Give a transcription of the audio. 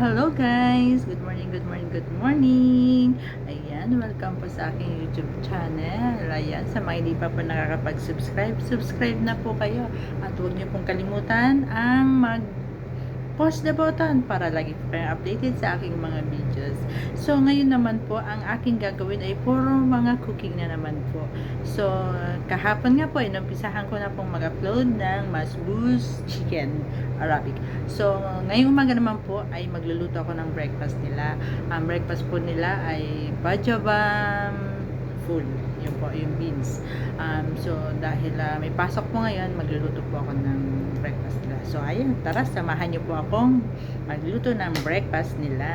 Hello guys! Good morning, good morning, good morning! Ayan, welcome po sa aking YouTube channel. Ayan, sa mga hindi pa po nakakapag-subscribe, subscribe na po kayo. At huwag niyo pong kalimutan ang push the button para lagi po kayong updated sa aking mga videos. So, ngayon naman po, ang aking gagawin ay puro mga cooking na naman po. So, kahapon nga po, inumpisahan ko na pong mag-upload ng Masbus Chicken Arabic. So, ngayong umaga naman po ay magluluto ako ng breakfast nila. Ang breakfast po nila ay bajabam full. Yun po, yung beans. So, dahil may pasok po ngayon, magluluto po ako ng breakfast nila. So, ayun, tara, samahan niyo po akong magluto ng breakfast nila.